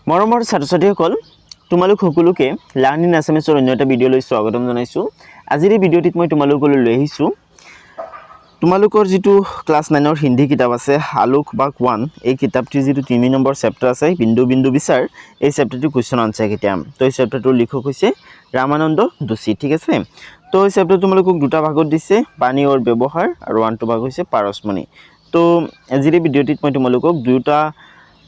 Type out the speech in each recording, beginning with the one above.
মৰমৰ ছাত্ৰ-ছাত্ৰীসকল তোমালোক সকলোকে লাৰ্ণ ইন আছামিজৰ অন্য এটা ভিডিঅ'লৈ স্বাগতম জনাইছোঁ। আজিৰ এই ভিডিঅ'টিত মই তোমালোকলৈ লৈ আহিছোঁ তোমালোকৰ যিটো ক্লাছ 9ৰ হিন্দী কিতাপ আছে আলোক বাক 1 এই কিতাপটিৰ যিটো 3 নম্বৰ চেপ্টাৰ আছে বিন্দু বিন্দু বিচাৰ এই চেপ্টাৰটো কোৱেশ্চন আনসাৰ কেতিয়া তো এই চেপ্টাৰটোৰ লিখক হৈছে ৰামানন্দ দোষী। ঠিক আছে, তো এই চেপ্টাৰ তোমালোকক দুটা ভাগত দিছে বাণী আৰু ব্যৱহাৰ আৰু আনটো ভাগ হৈছে পাৰসমণি। তো আজিৰ এই ভিডিঅ'টিত মই তোমালোকক দুটা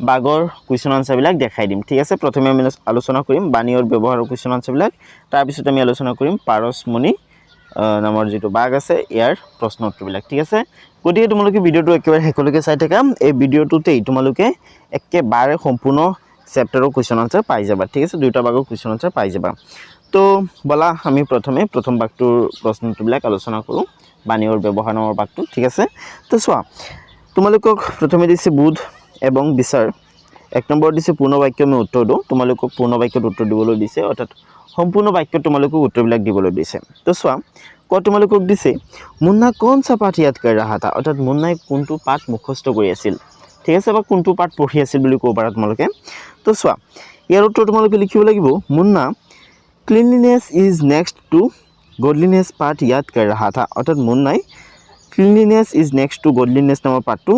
বাগৰ কুৱেশ্চন আনসাৰ বিলাক দেখাই দিম। ঠিক আছে, প্ৰথমে আমি আলোচনা কৰিম বাণী আৰু ব্যৱহাৰৰ কুৱেশ্চন আনসাৰ বিলাক, তাৰ পিছত আমি আলোচনা কৰিম পাৰসমণি নামৰ যেটো বাগ আছে ইয়াৰ প্ৰশ্ন উত্তৰবিলাক। ঠিক আছে, গতিকে তোমালোকে ভিডিঅ'টো একেবাৰে শেষলৈকে চাই থাকা। এই ভিডিঅ'টোতেই তোমালোকে একেবাৰে সম্পূৰ্ণ চেপ্টাৰৰ কুৱেশ্চন আনসাৰ পাই যাবা। ঠিক আছে, দুটা বাগৰ কুৱেশ্চন আনসাৰ পাই যাবা। তো বলা আমি প্ৰথমে প্ৰথম বাগটোৰ প্ৰশ্ন উত্তৰবিলাক আলোচনা কৰোঁ, বাণী আৰু ব্যৱহাৰ নামৰ বাগটো। ঠিক আছে, তো চোৱা তোমালোকক প্ৰথমে দিছে বোধ এবং বিচাৰ। এক নম্বৰ দিছে পূৰ্ণ বাক্য আমি উত্তৰ দিওঁ, তোমালোকক পূৰ্ণ বাক্যত উত্তৰ দিবলৈ দিছে, অৰ্থাৎ সম্পূৰ্ণ বাক্যত তোমালোকক উত্তৰবিলাক দিবলৈ দিছে। তো চোৱা তোমালোকক দিছে মুন্না কোন সা পাঠ ইয়াদ কৰ ৰহা থা, অৰ্থাৎ মুন্নাই কোনটো পাঠ মুখস্থ কৰি আছিল। ঠিক আছে, বা কোনটো পাঠ পঢ়ি আছিল বুলি ক'ব পাৰা তোমালোকে। তো চোৱা ইয়াৰ উত্তৰ তোমালোকে লিখিব লাগিব Munna cleanliness is next to godliness পাঠ ইয়াদ কৰ ৰহা থা, অৰ্থাৎ মুন্নাই cleanliness is next to godliness নামৰ পাঠটো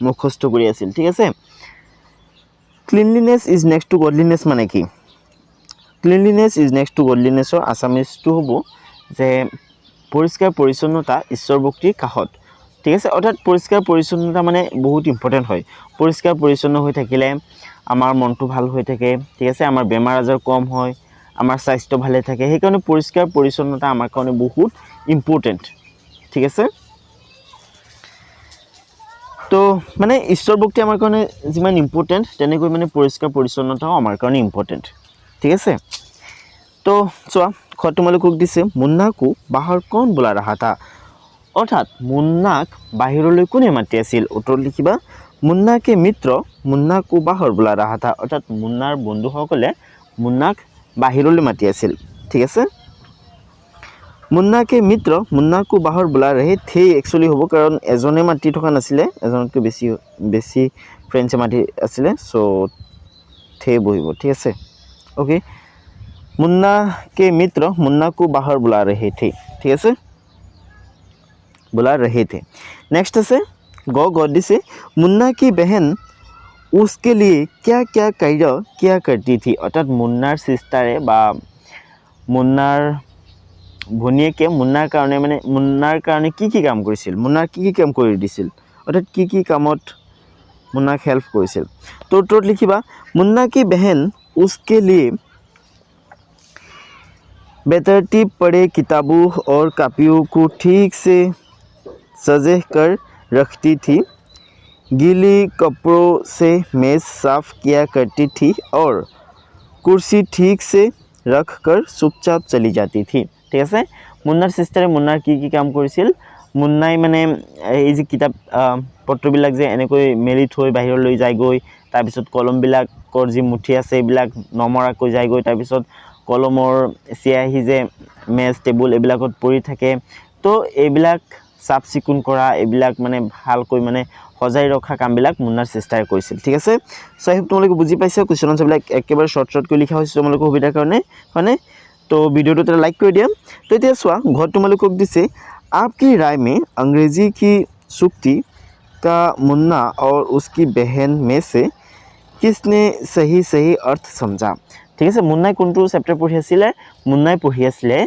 মুখস্থ কৰি আছিল। ঠিক আছে, cleanliness is next to godliness মানে কি? ক্লিনলিনেছ ইজ নেক্সট টু গডলিনেছৰ আছামিজটো হ'ব যে পৰিষ্কাৰ পৰিচ্ছন্নতা ঈশ্বৰ ভক্তিৰ কাষত। ঠিক আছে, অৰ্থাৎ পৰিষ্কাৰ পৰিচ্ছন্নতা মানে বহুত ইম্পৰ্টেণ্ট হয়। পৰিষ্কাৰ পৰিচ্ছন্ন হৈ থাকিলে আমাৰ মনটো ভাল হৈ থাকে। ঠিক আছে, আমাৰ বেমাৰ আজাৰ কম হয়, আমাৰ স্বাস্থ্য ভালে থাকে, সেইকাৰণে পৰিষ্কাৰ পৰিচ্ছন্নতা আমাৰ কাৰণে বহুত ইম্পৰ্টেণ্ট। ঠিক আছে, তো মানে ঈশ্বৰ ভক্তি আমাৰ কাৰণে যিমান ইম্পৰ্টেণ্ট তেনেকৈ মানে পৰিষ্কাৰ পৰিচ্ছন্নতাও আমাৰ কাৰণে ইম্পৰ্টেণ্ট। ঠিক আছে, তো চোৱা তোমালোকক দিছে মুন্নাকো বাহৰ কোন বোলা ৰহা থা, অৰ্থাৎ মুন্নাক বাহিৰলৈ কোনে মাতি আছিল। উত্তৰ লিখিবা মুন্নাকে মিত্ৰ মুন্নাকো বাহৰ বোলা ৰহা থা, অৰ্থাৎ মুন্নাৰ বন্ধুসকলে মুন্নাক বাহিৰলৈ মাতি আছিল। ঠিক আছে, মুন্নাকে মিত্ৰ মুন্নাকো বাহৰ বোলা ৰহে থে একচুৱেলি হ'ব, কাৰণ এজনে মাতি থকা নাছিলে, এজনতকৈ বেছি ফ্ৰেণ্ডছে মাতি আছিলে, চ' থে বহিব। ঠিক আছে, অ'কে, মুন্না কে মিত্ৰ মুন্নাকো বাহৰ বোলা ৰহে থে। ঠিক আছে, বোলা ৰহে থে। নেক্সট আছে গ দিছে মুন্না কি বেহেন উসকে লিয়ে ক্যা ক্যা কাৰ্য কিয়া কৰতি থি, অৰ্থাৎ মুন্নাৰ চিষ্টাৰে বা মুন্নাৰ ভনীয়েকে মুন্নাৰ কাৰণে কি কি কাম কৰিছিল, মুন্নাৰ কি কাম কৰি দিছিল, অৰ্থাৎ কি কামত মুন্নাক হেল্প কৰিছিল। তো উত্তৰত লিখিবা মুন্না কি বেহেন উসকে লিয়ে बेतरतीब पढ़े किताबों और कापियों को ठीक से सजे कर रखती थी, गीली कपड़ों से मेज साफ किया करती थी और कुर्सी ठीक से रख कर चुपचाप चली जाती थी। ठीक আছে, মুন্নাৰ চিষ্টাৰে মুন্নাৰ কি কাম কৰিছিল, মুন্নাই মানে এই যে কিতাপ পত্ৰবিলাক যে এনেকৈ মেলি থৈ বাহিৰলৈ যায়গৈ, তাৰপিছত কলমবিলাকৰ যি মুঠি আছে এইবিলাক নমৰাকৈ যায়গৈ, তাৰপিছত কলমৰ চিয়াহী যে মেজ টেবুল এইবিলাকত পৰি থাকে, তো এইবিলাক চাফ চিকুণ কৰা, এইবিলাক মানে ভালকৈ মানে সজাই ৰখা কামবিলাক মুন্নাৰ চিষ্টাৰে কৰিছিল। ঠিক আছে, চ' এই তোমালোকে বুজি পাইছা, কুৱেশ্যন আনচাৰবিলাক একেবাৰে শ্বৰ্টকৈ লিখা হৈছে তোমালোকৰ সুবিধাৰ কাৰণে, হয়নে? তো ভিডিঅ'টো এটা লাইক কৰি দিয়া। তো এতিয়া চোৱা ঘৰত তোমালোকক দিছে आपकी राय में अंग्रेजी की सूक्ति का मुन्ना और उसकी बहन में से किसने सही अर्थ समझा। ঠিক আছে, মুন্নাই কোনটো চেপ্টাৰ পঢ়ি আছিলে, মুন্নাই পঢ়ি আছিলে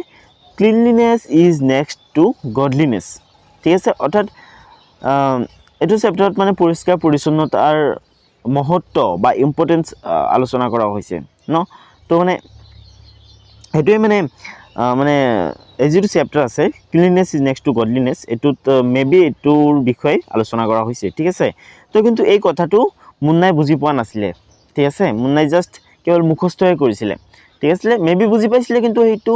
ক্লিনলিনেছ ইজ নেক্সট টু গডলিনেছ। ঠিক আছে, অৰ্থাৎ এইটো চেপ্টাৰত মানে পৰিষ্কাৰ পৰিচ্ছন্নতাৰ মহত্ব বা ইম্পৰ্টেঞ্চ আলোচনা কৰা হৈছে ন। তো মানে সেইটোৱে মানে এই যিটো চেপ্টাৰ আছে ক্লিনলিনেছ ইজ নেক্সট টু গডলিনেছ, এইটোত মেবি এইটোৰ বিষয়ে আলোচনা কৰা হৈছে। ঠিক আছে, তো কিন্তু এই কথাটো মুন্নাই বুজি পোৱা নাছিলে। ঠিক আছে, মুন্নাই জাষ্ট কেৱল মুখস্থহে কৰিছিলে। ঠিক আছিলে, মেবি বুজি পাইছিলে কিন্তু সেইটো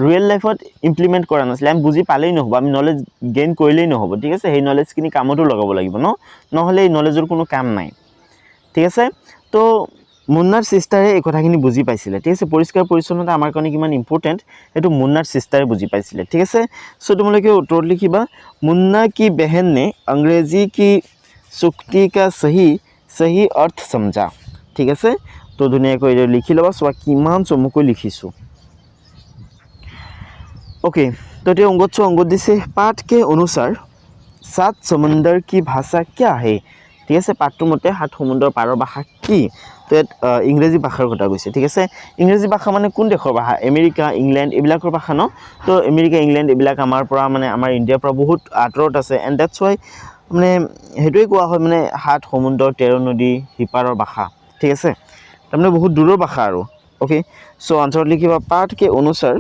ৰিয়েল লাইফত ইমপ্লিমেণ্ট কৰা নাছিলে। আমি বুজি পালেই নহ'ব, আমি নলেজ গেইন কৰিলেই নহ'ব। ঠিক আছে, সেই নলেজখিনি কামতো লগাব লাগিব নহ'লে এই নলেজৰ কোনো কাম নাই। ঠিক আছে, তো মুন্নাৰ চিষ্টাৰে এই কথাখিনি বুজি পাইছিলে। ঠিক আছে, পৰিষ্কাৰ পৰিচ্ছন্নতা আমাৰ কাৰণে কিমান ইম্পৰ্টেণ্ট সেইটো মুন্নাৰ চিষ্টাৰে বুজি পাইছিলে। ঠিক আছে, চ' তোমালোকে উত্তৰত লিখিবা মুন্না কি বেহেন নে अंग्रेजी की सूक्ति का सही अर्थ समझा। ঠিক আছে, তো ধুনীয়াকৈ লিখি ল'বা চোৱা কিমান চমুকৈ লিখিছোঁ ओके तो ये अंगत दिसे पाठ के अनुसार 7 समुंदर की भाषा क्या है ठीक है पाठर मते 7 समुद्र पाৰৰ भाषा কি तो इंग्रेजी भाषार कथा কৈছে ठीक है इंग्रेजी भाषा माने कोन देशर भाषा अमेरिका इंग्लैंड एबिलाकर भाषा न तो अमेरिका इंग्लैंड एबिलाक आमार পৰা মানে আমাৰ ইণ্ডিয়াৰ পৰা বহুত আঁতৰত আছে एंड दैट्स व्हाई মানে হেতুই কোৱা হয় মানে 7 समुद्र 13 নদী হিপাৰৰ ভাষা ঠিক আছে তাৰমানে বহুত দূৰৰ ভাষা আৰু ओके सो आंसर लिखिबा पाठ के अनुसार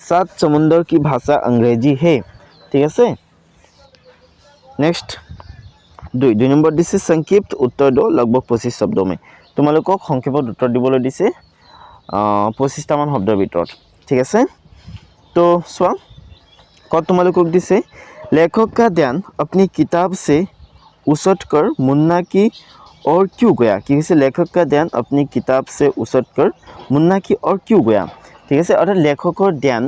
7 समुंदर की भाषा अंग्रेजी है ठीक है नेक्स्ट 2 नम्बर दिसे संक्षिप्त उत्तर दो लगभग 25 शब्दों में तुम्हालोকক সংক্ষেপত उत्तर দিবলৈ দিছে 25 টা মান শব্দৰ ভিতৰত ঠিক আছে तो चुआ क तुम्हालोকক दिसे लेखक का ध्यान अपनी किताब से उसटकर मुन्ना की और क्यों गया कि लेखक का ध्यान अपनी किताब से उसटकर मुन्ना की और क्यों गया ठीक है अर्थात लेखकर ध्यान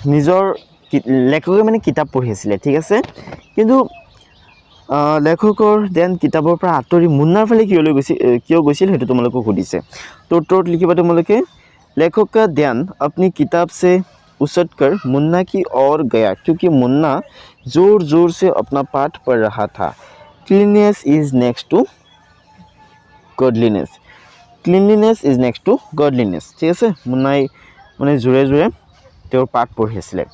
निजर लेखके माने किताब पढ़ी आছিলে ठीक है किंतु लेखकर ध्यान किताबर पर आतरी मुन्नार फाले किय গৈছিল हेतु तुमलोকক सुधिसे तो उत्तरत लिखिबा तुमलोके लेखक का ध्यान अपनी किताब से उसटकर मुन्ना की ओर गया क्योंकि मुन्ना जोर जोर से अपना पाठ पढ़ रहा था cleanness is next to godliness cleanliness is next to godliness ठीक है मुन्नाई माने जोरे जोरे तेर पाठ पढ़ी आছিলে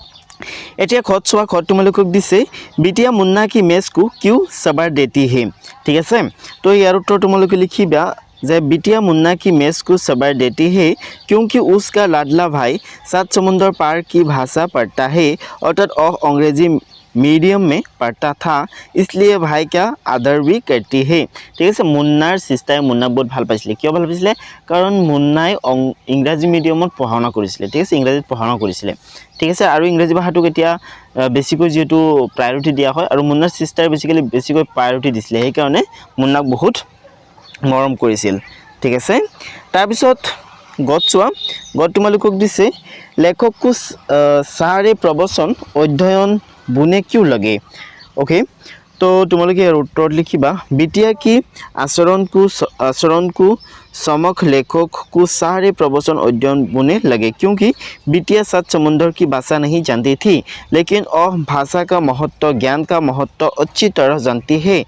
एटिया खत चुआ खत तुमलोকক दिसे बिटिया मुन्ना की मेज को क्यों सबार देती है ठीक है तो यार उत्तर तुमलोके लिखिबा जे बिटिया मुन्ना की मेज को सबार देती है क्योंकि उसका लाडला भाई 7 समुंदर पार की भाषा पढ़ता है अर्थात अंग्रेजी मीडियम में पढ़ता था इसलिए भाई क्या आदर भी करती है ठीक है मुन्नार सिस्टारे मुन्ना बहुत ভাল পাইছিলে কিয় ভাল পাইছিলে কাৰণ মুন্নাই ইংৰাজী মিডিয়ামত পঢ়াশুনা কৰিছিলে ঠিক আছে ইংৰাজীত পঢ়াশুনা কৰিছিলে ঠিক আছে আৰু ইংৰাজী ভাষাটোক এতিয়া বেছিকৈ যেটো প্ৰায়োৰিটি দিয়া হয় আৰু মুন্নাৰ সিস্টাৰ বেসিক্যালি বেছিকৈ প্ৰায়োৰিটি দিছিলে সেই কাৰণে মুন্নাক বহুত মৰম কৰিছিল ঠিক আছে তাৰ পিছত গত চোৱা গত তোমালোকক দিছে लेखक को सारे प्रवचन अध्ययन बुने क्यों लगे ओके तो तुम्हारे उत्तर लिखिबा बिटिया की आचरण को समख लेखक को सारे प्रवचन अध्ययन बुने लगे क्योंकि बिटिया 7 समुंदर की भाषा नहीं जानती थी लेकिन भाषा का महत्व ज्ञान का महत्व अच्छी तरह जानती है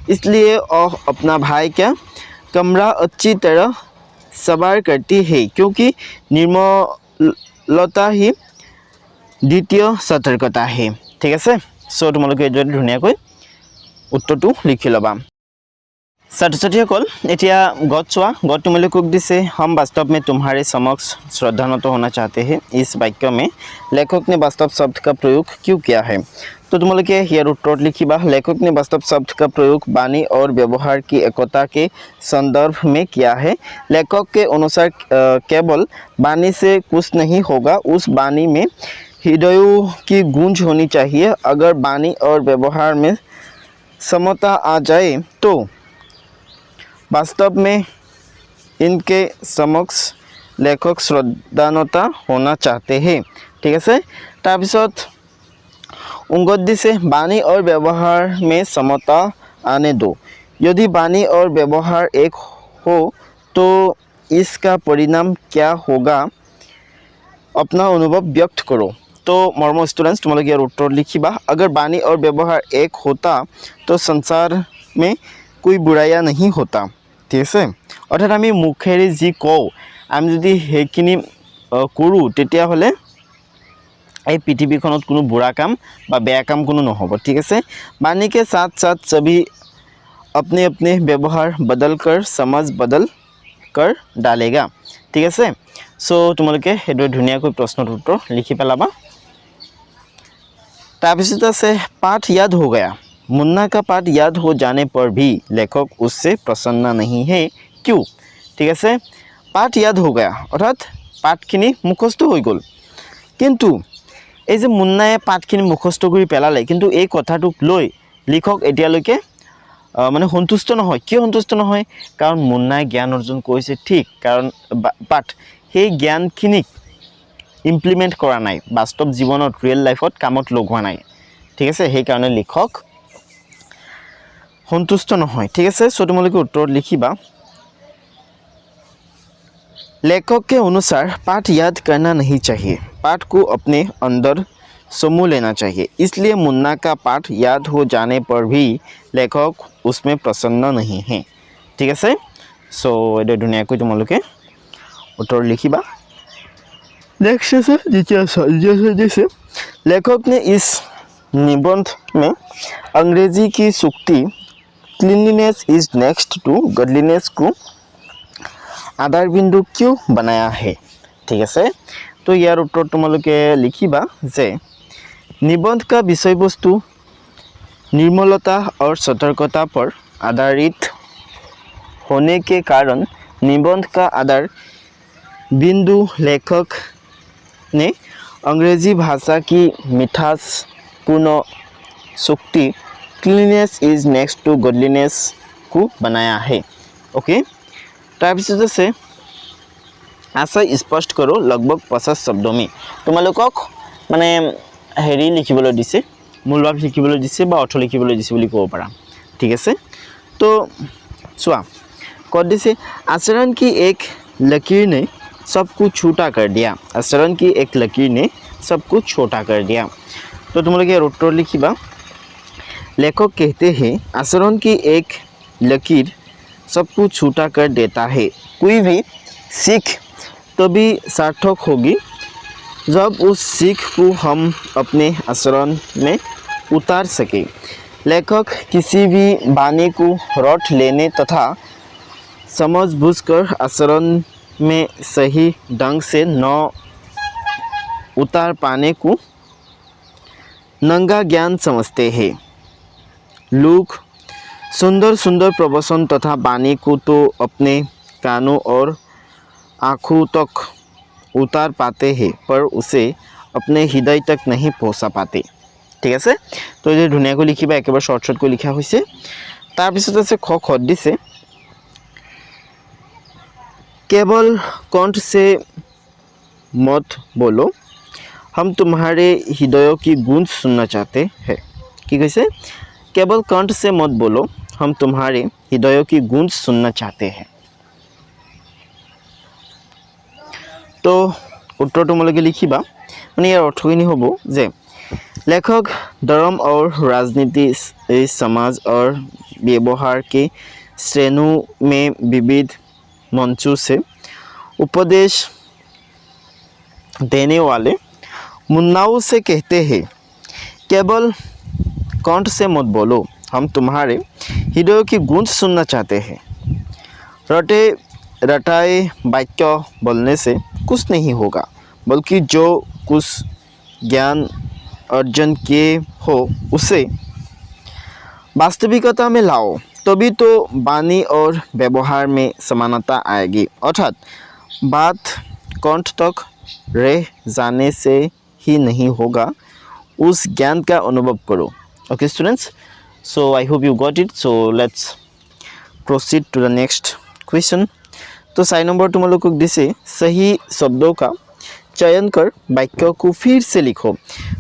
इसलिए अपना भाई क्या कमरा अच्छी तरह सवार करती है क्योंकि निर्मलता ही द्वितीय सतर्कता है ठीक है सो तुम्हारे धुनियाকৈ उत्तरটো लिखि लबा छात्र छात्रीসকল এতিয়া गत चुआ गत तुम्हालोকক दिसे हम वास्तव में तुम्हारे समक्ष श्रद्धान्वित होना चाहते हैं इस वाक्य में लेखक ने वास्तव शब्द का प्रयोग क्यों किया है तो तुम्हारे यार उत्तर लिखिबा लेखक ने वास्तव शब्द का प्रयोग वाणी और व्यवहार की एकता के संदर्भ में किया है लेखक के अनुसार केवल वाणी से कुछ नहीं होगा उस वाणी में हृदयों की गूंज होनी चाहिए अगर वाणी और व्यवहार में समता आ जाए तो वास्तव में इनके समक्ष लेखक श्रद्धान्वित होना चाहते हैं ठीक है तारपिছত उंगत दिसे वाणी और व्यवहार में समता आने दो यदि वाणी और व्यवहार एक हो तो इसका परिणाम क्या होगा अपना अनुभव व्यक्त करो तो मर्म स्टूडेंट्स तुम्हारे यार उत्तर लिखिबा अगर वाणी और व्यवहार एक होता तो संसार में कोई बुराया नहीं होता ठीक है अर्थात आम मुखेरे जी कौ आम जो हेकिनी करूँ तेतिया हले এই পৃথিৱীখনত কোনো বুৰা কাম বা বেয়া কাম কোনো নহব ঠিক আছে वाणी के साथ साथ सभी अपने अपने व्यवहार बदल कर समझ बदल कर डालेगा ठीक है सो तुम्हारे हेतु धुनियाকৈ प्रश्नर उत्तर लिखि पेलाबा तारपिছত আছে पाठ याद हो गया मुन्ना का पाठ याद हो जाने पर भी लेखक उससे प्रसन्न नहीं है क्यों ठीक है पाठ याद हो गया अर्थात पाठखिनि मुखस्त हो गल किंतु এই যে মুন্নায়ে পাঠখিনি মুখস্থ কৰি পেলালে কিন্তু এই কথাটোক লৈ লিখক এতিয়ালৈকে মানে সন্তুষ্ট নহয় কিয় সন্তুষ্ট নহয় কাৰণ মুন্নায়ে জ্ঞান অৰ্জন কৰিছে ঠিক কাৰণ বাট সেই জ্ঞানখিনিক ইমপ্লিমেন্ট কৰা নাই বাস্তৱ জীৱনত ৰিয়েল লাইফত কামত লগোৱা নাই ঠিক আছে সেই কাৰণে লিখক সন্তুষ্ট নহয় ঠিক আছে সো তোমালোকে উত্তৰ লিখিবা लेखक के अनुसार पाठ याद करना नहीं चाहिए, पाठ को अपने अंदर समूह लेना चाहिए। इसलिए मुन्ना का पाठ याद हो जाने पर भी लेखक उसमें प्रसन्न नहीं है। ठीक है, सो ये धुनियाকৈ तुम्हारे उत्तर लिखिबा। नेक्स्ट है जैसे लेखक ने इस निबंध में अंग्रेजी की सूक्ति क्लीनलीनेस इज नेक्स्ट टू गडलीनेस को आधार बिंदु क्यों बनाया है। ठीक है, तो यार उत्तर तुम्हारे लिखिबा जे निबंध का विषय वस्तु निर्मलता और सतर्कता पर आधारित होने के कारण निबंध का आधार बिंदु लेखक ने अंग्रेजी भाषा की मिठास पूर्ण सूक्ति क्लीनलीनेस इज नेक्स्ट टू गडलीनेस को बनाया है। ओके, तारपिছত আছে आशा स्पष्ट करो लगभग 50 शब्दों में। तुम्हालोকক माने हेरी लिखिबोले दिसे, मूलभाव लिखिबोले दिसे बा अर्थ लिखिबोले दिसे बुली कब पारा। ठीक है, तो चुआ कद दिसे आचरण की एक लकीर ने सब कुछ छोटा कर दिया। आचरण की एक लकीर ने सब कुछ छोटा कर दिया। तो तुम लोग उत्तर लिखिबा। लेखक कहते हैं आचरण की एक लकीर सब कुछ छोटा कर देता है। कोई भी सीख तभी सार्थक होगी जब उस सीख को हम अपने आचरण में उतार सके। लेखक किसी भी वाणी को रट लेने तथा समझबूझकर आचरण में सही ढंग से न उतार पाने को नंगा ज्ञान समझते हैं। लोग सुंदर सुंदर प्रवचन तथा वाणी को तो अपने कानों और आँखों तक उतार पाते हैं पर उसे अपने हृदय तक नहीं पहुँचा पाते। ठीक है, तो ये धुनियाকৈ लिखिबा, एकेबारे शर्ट शर्ट को लिखा होइसे। तार पिছত আছে ख खत दिसे केवल कंठ से मत बोलो हम तुम्हारे हृदयों की गूंज सुनना चाहते हैं। कि कैसे केवल कंठ से मत बोलो हम तुम्हारे हृदयों की गूंज सुनना चाहते हैं। तो उत्तर तुम्हारे लिखिबा। माने यार अर्थखिनि हबो जे लेखक धर्म और राजनीति, समाज और व्यवहार के श्रेणियों में विविध मंचों से उपदेश देने वाले मुन्नाओं से कहते हैं केवल कंठ से मत बोलो हम तुम्हारे हृदय की गूंज सुनना चाहते हैं। रटे रटाए वाक्य बोलने से कुछ नहीं होगा, बल्कि जो कुछ ज्ञान अर्जन किए हो उसे वास्तविकता में लाओ, तभी तो वाणी और व्यवहार में समानता आएगी। अर्थात बात कंठ तक रह जाने से ही नहीं होगा, उस ज्ञान का अनुभव करो। Okay students, so I hope you got it. So let's proceed to the next question. तो 6 नंबर तुम्हारे दिसे सही शब्दों का चयन कर वाक्य को फिर से लिखो।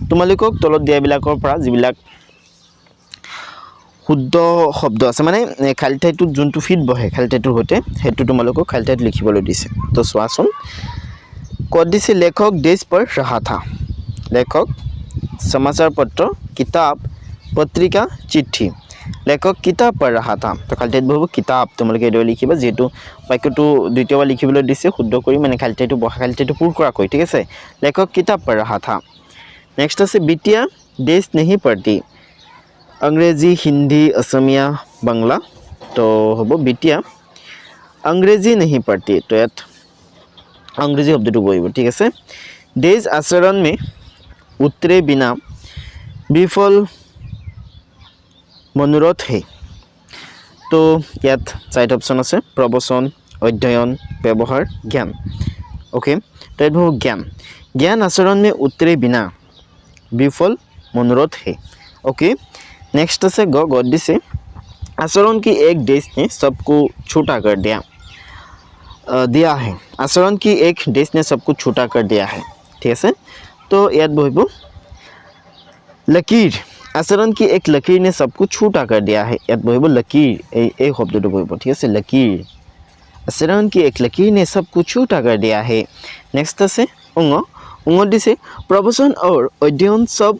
तुम्हारे तलत दियाबिलाकर পৰা जिबिलाक शुद्ध शब्द আছে মানে খালি ঠাইটোত যোনটো ফিট বহে খালি ঠাইটোৰ সৈতে সেইটো তোমালোকক খালি ঠাইত লিখিবলৈ দিছে। তো চোৱাচোন কত দিছে लेखक देश पर रहा था। लेखक समाचार पत्र, किताब, पत्रिका, चिट्ठी। लेखक किताब पढ़ रहा था। तो खाली ঠাইত বহিব किताब। তোমালোকে এইদৰে লিখিবা যেহেতু বাক্যটো দ্বিতীয়বাৰ লিখিবলৈ দিছে শুদ্ধ কৰি মানে খালি ঠাইটো বহা খালি ঠাইটো পূৰ কৰাকৈ। ঠিক আছে, लेखक किताब पढ़ रहा था। नेक्स्ट আছে बिटिया देश नहीं पढ़ती। अंग्रेजी, हिंदी, असमिया, बांग्ला। तो हम बिटिया अंग्रेजी नहीं पढ़ती। तो यात अंग्रेजी शब्द तो बहिब। ठीक है, देश आचरण में उतरे बिना विफल मनोरथ है। तो यात 4 ऑप्शन আছে प्रवचन, अध्ययन, व्यवहार, ज्ञान। ओके, तो यात भाव ज्ञान। ज्ञान आचरण में उतरे बिना विफल मनोरथ है। ओके, नेक्स्ट से गद दिसे आचरण की एक देश ने सबको छोटा कर दिया है। आचरण की एक देश ने सबको छोटा कर दिया है। ठीक है, तो याद बहिब लकीर। आचरण की एक लकीर ने सबको छोटा कर दिया है। याद बहिब लकीर, एक शब्द बहिब। ठीक है, लकीर आचरण की एक लकीर ने सब कुछ छूटा कर दिया है। नेक्स्ट আছে उंग उंग दिसे प्रवचन और अध्ययन सब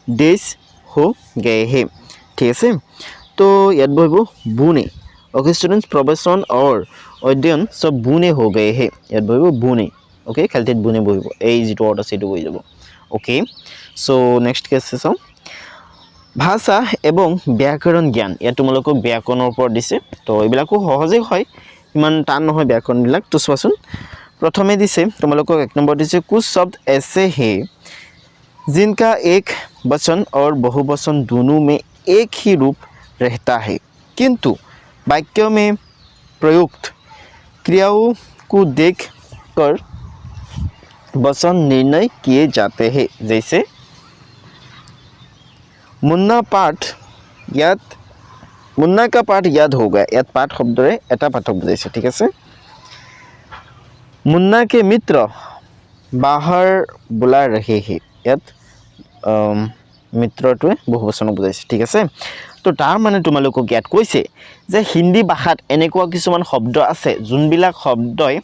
देश हो गए हैं। ठीक है तो याद बहिब बुने ओके स्टूडेंट्स प्रवचन और अध्ययन सब बुने हो गए हैं याद बहिब बुने ओके खालते बुने बहिब এই যেটো অর্ড আছে এটো বহি যাব ओके सो नेक्स्ट केस চাও भाषा एवं व्याकरण ज्ञान या तुम्हारे व्याकरण ऊपर दिसे तो এইবিলাকো সহজে হয় ইমান টান নহয় व्याकरण বিলাক তো চোৱাচোন प्रथमे दिसे तुम्हारे एक नंबर दिसे कुछ शब्द ऐसे हैं जिनका एक वचन और बहुवचन दोनों में एक ही रूप रहता है किंतु वाक्य में प्रयुक्त क्रियाओं को देखकर वचन निर्णय किए जाते हैं। जैसे मुन्ना का पाठ याद हो गया यात पाठ शब्दरे एटा पाठक बुझाइছে ठीक है मुन्ना के मित्र बाहर बुला रहे हैं यात मित्रটোৱে বহুবচন বুজাইছে ঠিক আছে তো তাৰ মানে তোমালোকক ইয়াত কৈছে যে হিন্দী ভাষাত এনেকুৱা কিছুমান শব্দ আছে যোনবিলাক শব্দই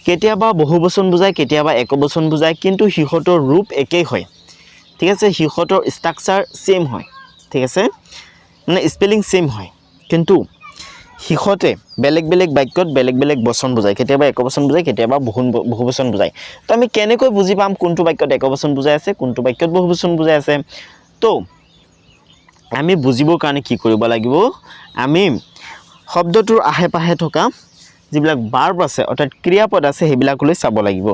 কেতিয়াবা বহুবচন বুজায় কেতিয়াবা একবচন বুজায় কিন্তু হিহঁতৰ ৰূপ একেই হয় ঠিক আছে হিহঁতৰ স্ট্ৰাকচাৰ সেম হয় ঠিক আছে মানে স্পেলিং সেম হয় কিন্তু হিহঁতে বেলেগ বেলেগ বাক্যত বেলেগ বেলেগ বচন বুজায় কেতিয়াবা একবচন বুজায় কেতিয়াবা বহুবচন বুজায় তো আমি কেনেকৈ বুজি পাম কোনটো বাক্যত একবচন বুজাই আছে কোনটো বাক্যত বহুবচন বুজাই আছে তো আমি বুজিবৰ কাৰণে কি কৰিব লাগিব আমি শব্দটোৰ আহে পাহে থকা যিবিলাক ভাৰ্ব আছে অৰ্থাৎ ক্ৰিয়াপদ আছে সেইবিলাকলৈ চাব লাগিব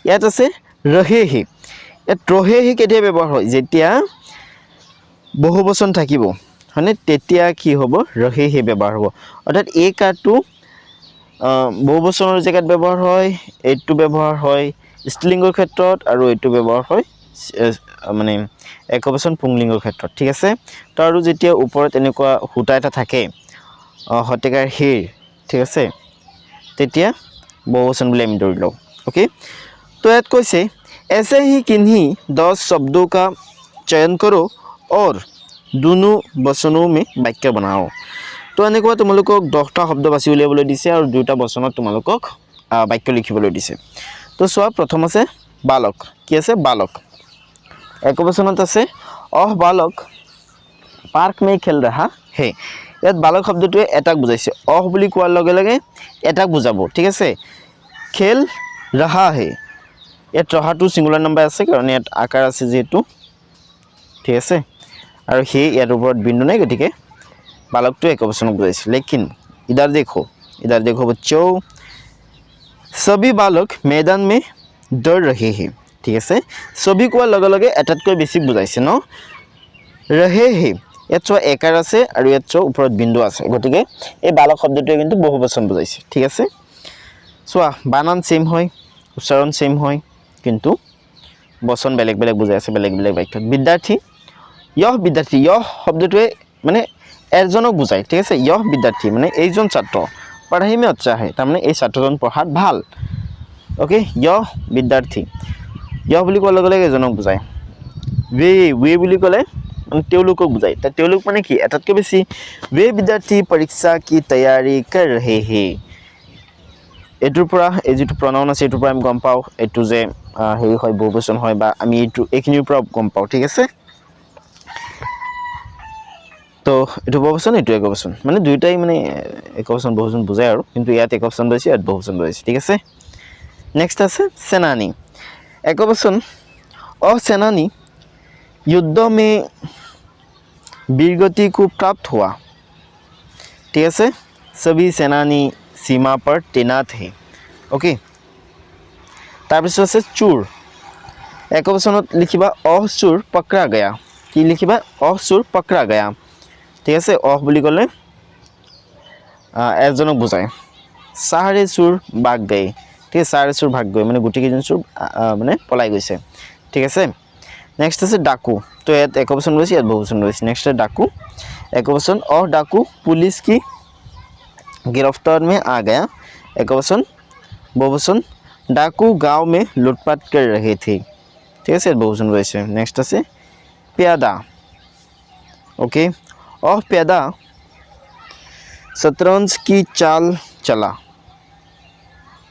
ইয়াত আছে ৰহে হি ইয়াত ৰহে হি কেতিয়া ব্যৱহাৰ হয় যেতিয়া বহুবচন থাকিব হনে তেতিয়া কি হ'ব ৰহে হি ব্যৱহাৰ হ'ব অৰ্থাৎ এই কাটো বহুবচনৰ জেগাত ব্যৱহাৰ হয় এইটো ব্যৱহাৰ হয় স্ত্ৰীলিংগৰ ক্ষেত্ৰত আৰু এইটো ব্যৱহাৰ হয় মানে একবচন পুংলিংগৰ ক্ষেত্ৰত ঠিক আছে তো আৰু যেতিয়া ওপৰত এনেকুৱা হুটা এটা থাকে হতেকাৰ হিৰ ঠিক আছে तेतिया बहुवचन बोले हम धरि लो ओके तो याद कैसे ऐसे ही किन्हीं 10 शब्दों का चयन करो और दोनों वचनों में वाक्य बनाओ तो এনেকুৱা তোমালোকক 10টা শব্দ বাছি উলিয়াবলৈ দিছে আৰু দুটা বচনত তোমালোকক বাক্য লিখিবলৈ দিছে তো সোৱা প্ৰথম আছে বালক কি আছে বালক এক বচনত আছে অহ বালক পাৰ্ক মে খেল ৰহা হে ইয়াত বালক শব্দটোৱে এটাক বুজাইছে অহ বুলি কোৱাৰ লগে লগে এটাক বুজাব ঠিক আছে খেল ৰহা হে ইয়াত ৰহাটো সিঙ্গুলাৰ নাম্বাৰ আছে কাৰণ ইয়াত আকাৰ আছে যেহেতু ঠিক আছে আৰু হে ইয়াৰ ওপৰত বিন্দু নাই গতিকে বালকটো একবচনক বুজাইছে लेकिन इधर देखो बच्चों सभी बालक मैदान में दौड़ रहे हैं ठीक है सभी कोৱাৰ লগে লগে এটাতকৈ বেছি বুজাইছে ন रहे हैं ইয়াত চোৱা একাৰ আছে আৰু ইয়াত চোৱা ওপৰত বিন্দু আছে গতিকে এই বালক শব্দটোৱে কিন্তু বহুবচন বুজাইছে ঠিক আছে চোৱা বানান সেম হয় উচ্চাৰণ সেম হয় কিন্তু বচন বেলেগ বেলেগ বুজাই আছে বেলেগ বেলেগ বাক্যত বিদ্যাৰ্থী ইহ শব্দটোৱে মানে এজনক বুজায় ঠিক আছে ইহ বিদ্যাৰ্থী মানে এইজন ছাত্ৰ পঢ়াই মে আচ্ছা হয় তাৰ মানে এই ছাত্ৰজন পঢ়াত ভাল ওকে ইহ বিদ্যাৰ্থী ইহ বুলি কোৱাৰ লগে লগে এজনক বুজায় वे বুলি ক'লে তেওঁলোকক বুজায় তা তেওঁলোক মানে কি এটাতকৈ বেছি वे विद्यार्थी परीक्षा की तैयारी कर रहे हैं এটোৰ পৰা এই যেটো প্ৰনাউন আছে এটোৰ পৰা আমি গম পাও এটো যে হেৰি হয় বহুবচন হয় বা আমি এটো এইখিনিৰ পৰা গম পাও ঠিক আছে তো এটো বহুবচন এটো একবচন মানে দুইটাই মানে একবচন বহুবচন বুজায় আৰু কিন্তু ইয়াত একবচন বুজাইছে ইয়াত বহুবচন বুজাইছে ঠিক আছে নেক্সট আছে সেনানী একবচন सेनानी युद्ध में वीरगति को प्राप्त हुआ ठीक है सभी सेनानी सीमा पर तैनात है ओके तारपिছত আছে चूर एक वचनत लिखिबा चूर पकड़ा गया कि लिखिबा चूर पकड़ा गया ठीक है বুলি ক'লে এজনক বুজায় सारे चूर भाग गए ठीक है सारे चूर भाग गए माने गुटी केजन चूर माने पলাই গৈছে ठीक है नेक्स्ट আছে डाकू तो यात एक वचन रहिছে यात बहुवचन रहिছে नेक्स्ट है डाकू एक वचन और डाकू पुलिस की गिरफ्तार में आ गया एक वचन बहुवचन डाकू गांव में लूटपाट कर रहे थे ठीक है बहुवचन रहिছে नेक्स्ट আছে प्यादा ओके और प्यादा शतरंज की चाल चला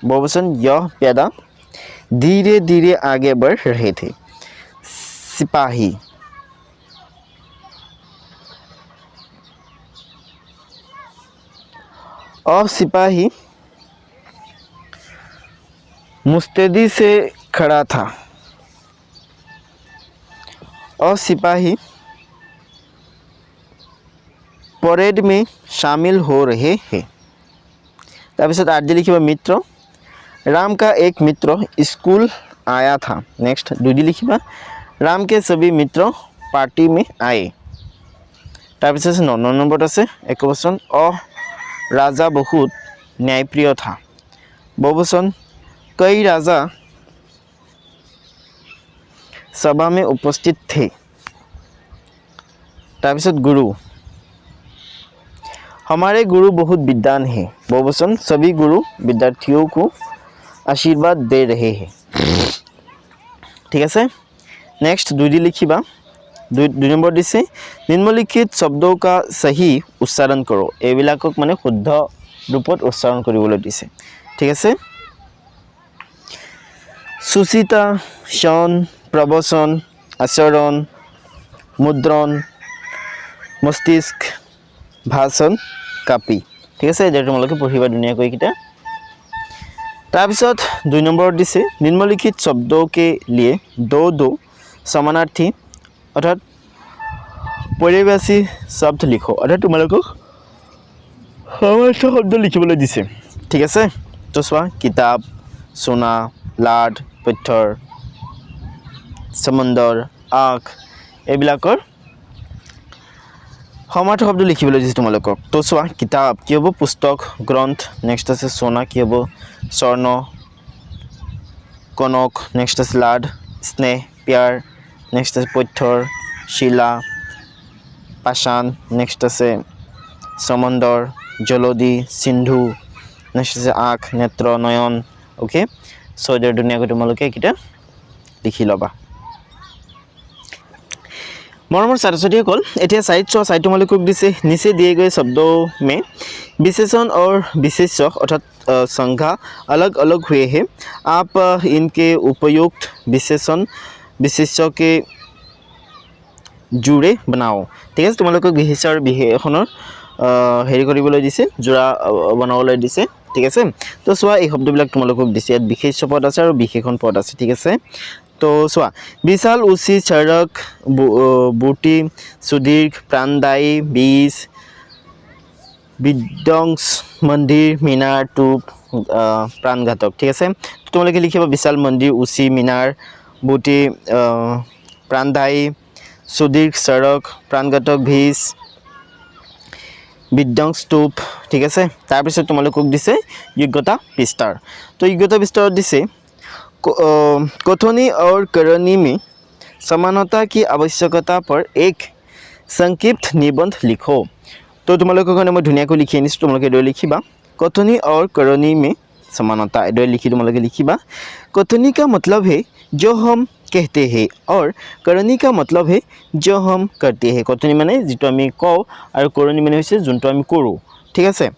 बहुवचन यह प्यादा धीरे धीरे आगे बढ़ रहे थे। सिपाही, और सिपाही मुस्तैदी से खड़ा था। और सिपाही परेड में शामिल हो रहे हैं। तब आज लिखिए मित्र, राम का एक मित्र स्कूल आया था। नेक्स्ट दूजी लिखिए, राम के सभी मित्र पार्टी में आए। तब 9 नंबर आछे एक क्वेश्चन, राजा बहुत न्यायप्रिय था। बहुवचन कई राजा सभा में उपस्थित थे। तब गुरु, हमारे गुरु बहुत विद्वान हैं। बहुवचन सभी गुरु विद्यार्थियों को आशीर्वाद दे रहे हैं। ठीक है। नेक्स्ट दूजी लिखिबा, दुई नम्बर दिसे निम्नलिखित शब्दों का सही उच्चारण करो। एबिलाকক माने शुद्ध रूपत उच्चारण কৰিবলৈ दिছে। ठीक है। सुचिता, शन, प्रवचन, आचरण, मुद्रण, मस्तिष्क, भाषण, कापी। ठीक है, ये तुम्हारे पढ़िबा धुनियाকৈ किटा। তাৰপিছত 2 নম্বৰ দিছে निम्नलिखित शब्दों के लिए दो समानार्थी अर्थात पर्यायवाची शब्द लिखो। अर्थात तुम्हारोक समानार्थी शब्द लिखिবলৈ दिছে। ठीक है। तो चुआ किताब, सोना, लाड, पत्थर, समंदर, आँख এইবিলাকৰ समानार्थी शब्द लिखिবলৈ दिছে তোমালোকক। तो चुआ किताब कि हम पुस्तक ग्रंथ। नेक्स्ट आछे सोना कि हम स्वर्ण कनक। नेक्स्ट आछे लाड स्नेह प्यार। नेक्स्ट आछे पत्थर शिला पाषाण। नेक्स्ट आछे समंदर जलधि सिंधु। नेक्स्ट आछे आँख नेत्र नयन। ओके, सो इधर धुनियाকৈ তোমালোকে এইকেইটা লিখি ল'বা। मरमर छात्र छात्रीসকল এতিয়া साइड तुम्हारे दिसे नीचे दिए गए शब्दों में विशेषण और विशेष्य अर्थात संज्ञा अलग अलग हुए हैं। आप इनके उपयुक्त विशेषण विशेष्य के जोड़े बनाओ। ठीक है, तुम्हारे विशेष्य और विशेषणर हेरी কৰিবলৈ दिছে जोड़ा बनाবলৈ दिছে। ठीक है, तो चुआ এই শব্দবিলাক তোমালোকক দিছে। ইয়াত বিশেষ্য পদ আছে আৰু বিশেষণ পদ আছে। ठीक है, तो चुआ विशाल ऊँची सड़क बूटी सुदीर्घ प्राणदायी बीज विध्वंस मंदिर मीनार टूप प्राणघातक। ठीक है, तो तुम्हारे लिखिबा विशाल मंदिर ऊँची मीनार बूटी प्राणदायी सुदीर्घ सड़क प्राणघातक बीज विध्वंस टूप। ठीक है, तारपिছত तुम्हारे दिसे योग्यता विस्तार। तो योग्यता विस्तार दिसे कथनी और करनी में समानता की आवश्यकता पर एक संक्षिप्त निबंध लिखो। तो तुम्हारे मैं धुनियाকৈ लिखि आनिছোঁ, तुम्हारे लिखिबा कथनी और करनी में समानता। ये लिखि तुम्हारे लिखिबा कथनी का मतलब है जो हम कहते हैं और करनी का मतलब है जो हम करते हैं। कथनी माने जितो आमी कওঁ और करनी माने होइसे जोनतो आमी करूँ। ठीक है,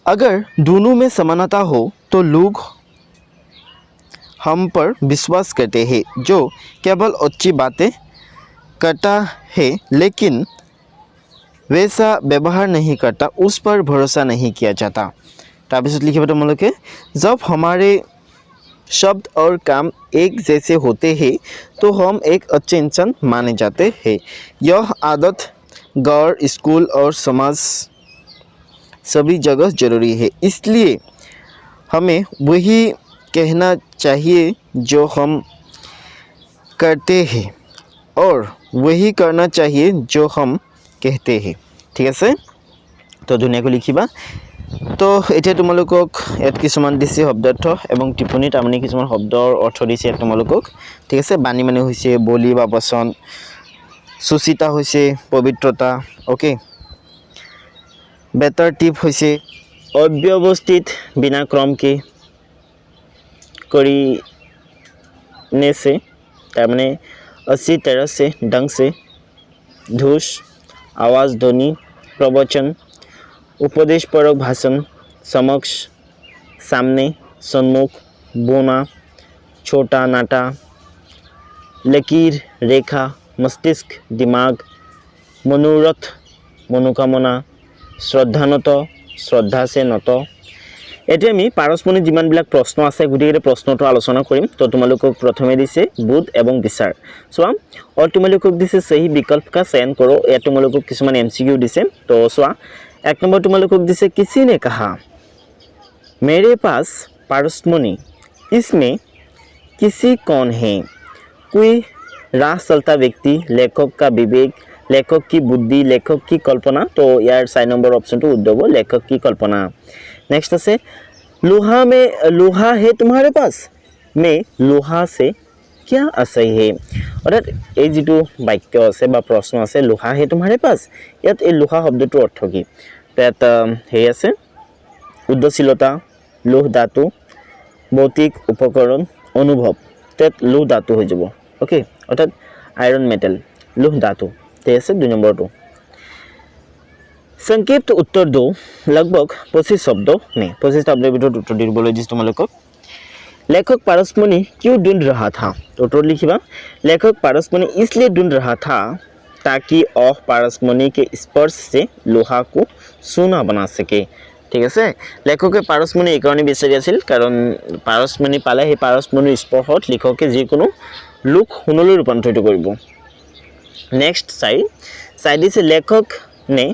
अगर दोनों में समानता हो तो लोग हम पर विश्वास करते हैं। जो केवल अच्छी बातें करता है लेकिन वैसा व्यवहार नहीं करता उस पर भरोसा नहीं किया जाता। तारपिছত लिखिबा तुम्हारे जब हमारे शब्द और काम एक जैसे होते हैं तो हम एक अच्छे इंसान माने जाते हैं। यह आदत घर स्कूल और समाज सभी जगह जरूरी है। इसलिए हमें वही कहना चाहिए जो हम करते हैं और वही करना चाहिए जो हम कहते हैं। ठीक है, तो धुनियाকৈ लिखिबा। तो এতিয়া তোমালোকক ইয়াত কিছুমান দিছে শব্দাৰ্থ এবং টিপ্পনী তাৰমানে কিছুমান শব্দৰ অৰ্থ দিছে ইয়াত তোমালোকক। ঠিক আছে, বাণী মানে হৈছে বলি বা বচন, সুচিতা হৈছে পবিত্ৰতা। ओके, बेतर टिप হৈছে अव्यवस्थित बिना क्रम के करने से तारमाने अच्छी तरह से ढंग से धूस आवाज़ ध्वनि प्रवचन उपदेशपरक भाषण समक्ष सामने सन्मुख, बोना, छोटा नाटा, लकीर, रेखा, मस्तिष्क, दिमाग, मनोरथ, मनोकामना, श्रद्धाনত, श्रद्धा से নত। এতিয়া আমি পাৰস্পৰিক যিমানবিলাক প্ৰশ্ন আছে গোটেইকেইটা প্ৰশ্নটো আলোচনা কৰিম। তো তোমালোকক প্ৰথমে দিছে বুধ এবং বিচাৰ। চোৱা, और তোমালোকক দিছে सही विकल्प का चयन करो। ইয়াত তোমালোকক কিছুমান MCQ দিছে। তো চোৱা, এক নম্বৰ তোমালোকক দিছে किसी ने कहा मेरे पास पारसमणि, इसमें किसी कौन है? कोई राह चलता व्यक्ति, लेखक का विवेक, लेखक की बुद्धि, लेखक की कल्पना। तो यार 4 नंबर ऑप्शन तो उद्योग लेखक की कल्पना। नेक्स्ट আছে लोहा है तुम्हारे पास, में लोहा से क्या आशय है? অর্থাৎ এই যেটো বাক্য আছে বা প্রশ্ন আছে লোহা है तुम्हारे पास, ইয়াত এই লোহা শব্দটোৰ অৰ্থ কি? তাত হে আছে উদ্দেশ্যশীলতা, লোহ ধাতু, ভৌতিক উপকৰণ, অনুভৱ। তাত লোহ ধাতু হৈ যাব। ओके, অৰ্থাৎ आयरन मेटल, लोह धातु। ते আছে 2 নম্বৰটো। संक्षिप्त उत्तर दो लगभग 25 शब्दों में। 25 शब्दों ভিতৰত उत्तर দিবলৈ দিছ তোমালোকক। लेखक पारसमणि क्यों ढूंढ रहा था? तो उत्तर लिखिबा, लेखक पारसमणि इसलिए ढूंढ रहा था ताकि वह पारसमणि के स्पर्श से लोहा को सोना बना सके। ঠিক আছে, লেখকে পাৰসমণি এই কাৰণে বিচাৰি আছিল কাৰণ পাৰসমণি পালে সেই পাৰসমণিৰ স্পৰ্শত লেখকে যিকোনো লোক সোণলৈ ৰূপান্তৰিত কৰিব। नेक्स्ट साइड से लेखक ने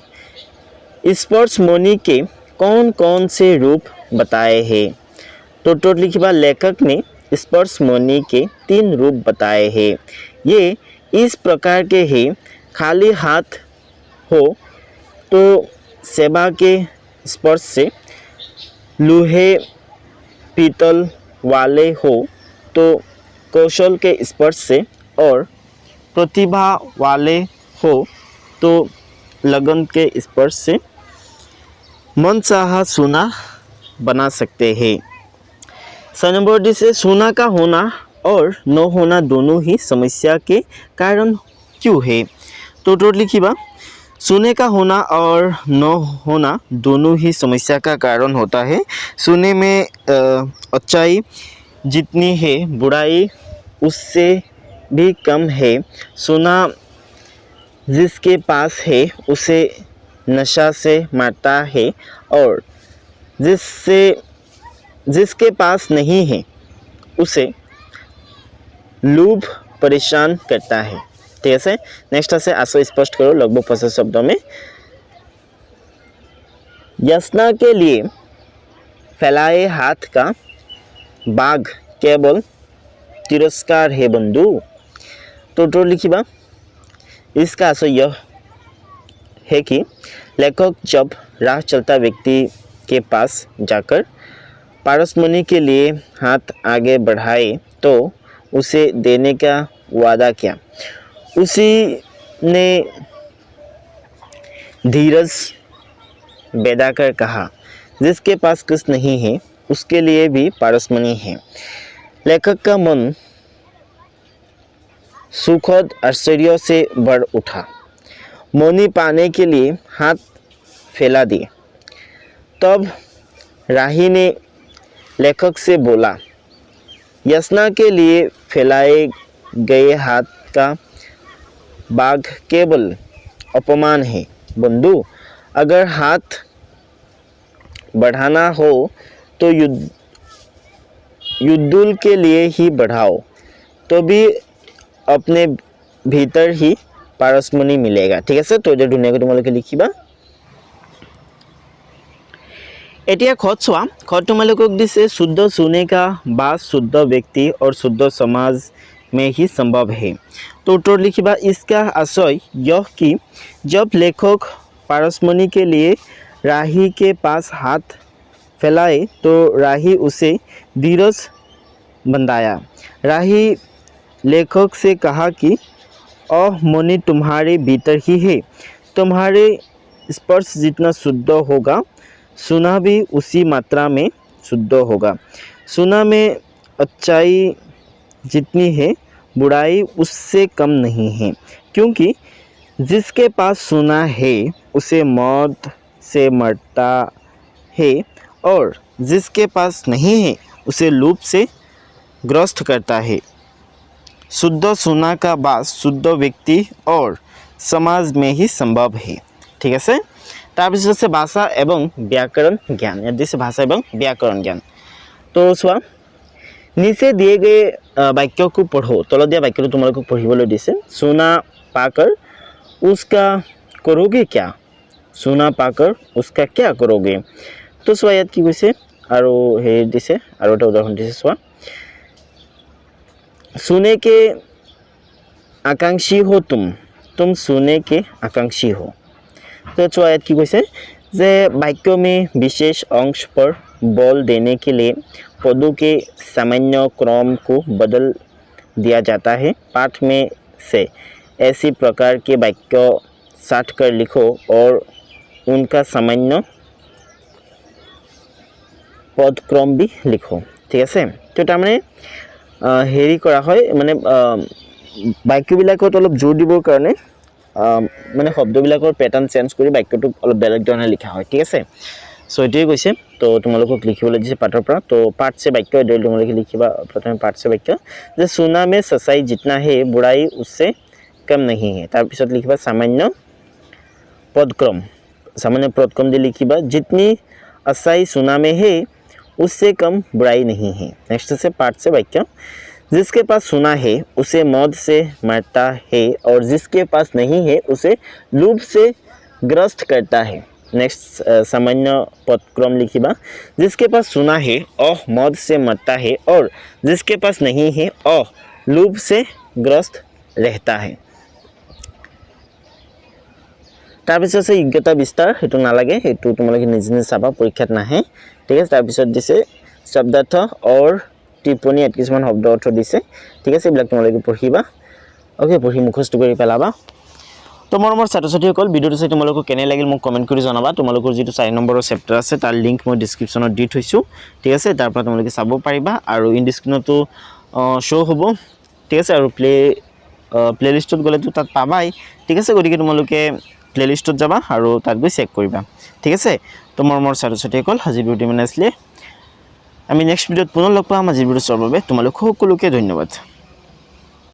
स्पर्शमणि के कौन कौन से रूप बताए हैं? तो टोट लिखिबा, लेखक ने स्पर्शमणि के 3 रूप बताए हैं। ये इस प्रकार के हैं, खाली हाथ हो तो सेवा के स्पर्श से, लोहे पीतल वाले हो तो कौशल के स्पर्श से, और प्रतिभा वाले हो तो लगन के स्पर्श से मनचाहा सोना बना सकते हैं। 6 नंबर डी से सोना का होना और न होना दोनों ही समस्या के कारण क्यों है? तो टोट लिखिबा, सोने का होना और न होना दोनों ही समस्या का कारण होता है। सोने में अच्छाई जितनी है बुराई उससे भी कम है। सोना जिसके पास है उसे नशा से मारता है और जिसके पास नहीं है उसे लोभ परेशान करता है। ठीक है, नेक्स्ट है आशय स्पष्ट करो लगभग 25 शब्दों में। याचना के लिए फैलाए हाथ का बाघ केवल तिरस्कार है बंधु। तो लिखिबा, इसका आशय यह है कि लेखक जब राह चलता व्यक्ति के पास जाकर पारसमणि के लिए हाथ आगे बढ़ाए तो उसे देने का वादा किया। उसी ने धीरज बैठाकर कहा, जिसके पास कुछ नहीं है उसके लिए भी पारसमणि है। लेखक का मन सुखद आश्चर्य से भर उठा, मणि पाने के लिए हाथ फैला दिए। तब राही ने लेखक से बोला, याचना के लिए फैलाए गए हाथ का बाघ केवल अपमान है बंधु। अगर हाथ बढ़ाना हो तो युद्धुल के लिए ही बढ़ाओ, तो भी अपने भीतर ही पारसमणि मिलेगा। ठीक है, तो ये धुनियाকৈ তোমালোকে লিখিবা। এতিয়া खत चुआ, खत तुम्हारे दिसे शुद्ध सोने का बास शुद्ध व्यक्ति और शुद्ध समाज में ही संभव है। तो उत्तर लिखिबा, इसका आशय यह कि जब लेखक पारसमणि के लिए राही के पास हाथ फैलाए तो राही उसे धीरज बंधाया। राही लेखक से कहा कि मणि तुम्हारे भीतर ही है, तुम्हारे स्पर्श जितना शुद्ध होगा सोना भी उसी मात्रा में शुद्ध होगा। सोना में अच्छाई जितनी है बुराई उससे कम नहीं है, क्योंकि जिसके पास सोना है उसे मौत से मरता है और जिसके पास नहीं है उसे लूप से ग्रस्त करता है। शुद्ध सोना का वास शुद्ध व्यक्ति और समाज में ही संभव है। ठीक আছে তাৰপিছত আছে ভাষা এবং ব্যাকৰণ জ্ঞান ইয়াত দিছে ভাষা এবং ব্যাকৰণ জ্ঞান তো চোৱা नीचे दिए गए वाक्यों को पढ़ो तल दिया वाक्य तुम्हारे पढ़िबले दिसे सोना पाकर उसका करोगे क्या सोना पाकर उसका क्या करोगे तो चुआ यात कि कैसे और हेरि दिसे और एटा उदाहरण दिसे चुआ सोने के आकांक्षी हो तुम सोने के आकांक्षी हो तो चुआ यात कि कैसे जे वाक्य में विशेष अंश पर बल देने के लिए पदों के सामान्य क्रम को बदल दिया जाता है। पाठ में से ऐसी प्रकार के वाक्य साट कर लिखो और उनका सामान्य पदक्रम भी लिखो। ठीक है तो तारमाने हेरी करा है माने वाक्यबिलाकत अलप जोर दिबर कारणे माने शब्दबिलाकर पैटार्न चेंज करि वाक्यটো अलप बेलेग धৰণে लिखा হয়। ठीक है सो एटुৱে কৈছে तो तुम्हारे लिखिबले दिसे पाठर पर तो पाठ से वाक्य तुम्हारे लिखा प्रथम पाठ से वाक्य जे सोना में सच्चाई जितना है बुराई उससे कम नहीं है। तार पिছত लिखा सामान्य पदक्रम दे लिखा जितनी अच्छाई सोना में है उससे कम बुराई नहीं है। नेक्स्ट से पाठ से वाक्य जिसके पास सोना है उसे मौत से मारता है और जिसके पास नहीं है उसे लूप से ग्रस्त करता है। नेक्स्ट सामान्य पदक्रम लिखिबा जिसके पास सोना है वह मौत से मरता है और जिसके पास नहीं है वह लूप से ग्रस्त रहता है। তাৰপিছত আছে যোগ্যতা বিস্তাৰ হেতু নালাগে হেতু তোমালোকে নিজে নিজে চাবা পৰীক্ষাত নাহে। ঠিক আছে তাৰপিছত দিছে শব্দাৰ্থ और টিপ্পনী ইয়াত কিছুমান শব্দ অৰ্থ দিছে। ঠিক আছে এইবিলাক তোমালোকে পঢ়িবা ওকে পঢ়ি মুখস্থ কৰি পেলাবা। तो मरমৰ ছাত্ৰ ছাত্ৰীসকল ভিডিওটো চাই তোমালোকক কেনে লাগিল মোক কমেন্ট কৰি জনাবা। তোমালোকৰ যেটো 4 নম্বৰৰ চেপ্টাৰ আছে তাৰ লিংক মই ডেসক্ৰিপচনত দি থৈছো। ঠিক আছে তাৰ পৰা তোমালোকে চাব পাৰিবা আৰু ইন স্ক্ৰিনতো শো হ'ব। ঠিক আছে আৰু প্লেলিষ্টত গলেতো তাত পাবাই। ঠিক আছে গতিকে তোমালোকে প্লেলিষ্টত যাবা আৰু তাত গৈ চেক কৰিবা। ঠিক আছে তো মৰমৰ ছাত্ৰ ছাত্ৰীসকল আজি ভিডিওটো মানে আছিলে আমি নেক্সট ভিডিওত পুনৰ লগ পাম। আজি ভিডিও চোৱাৰ বাবে তোমালোক সকলোকে ধন্যবাদ।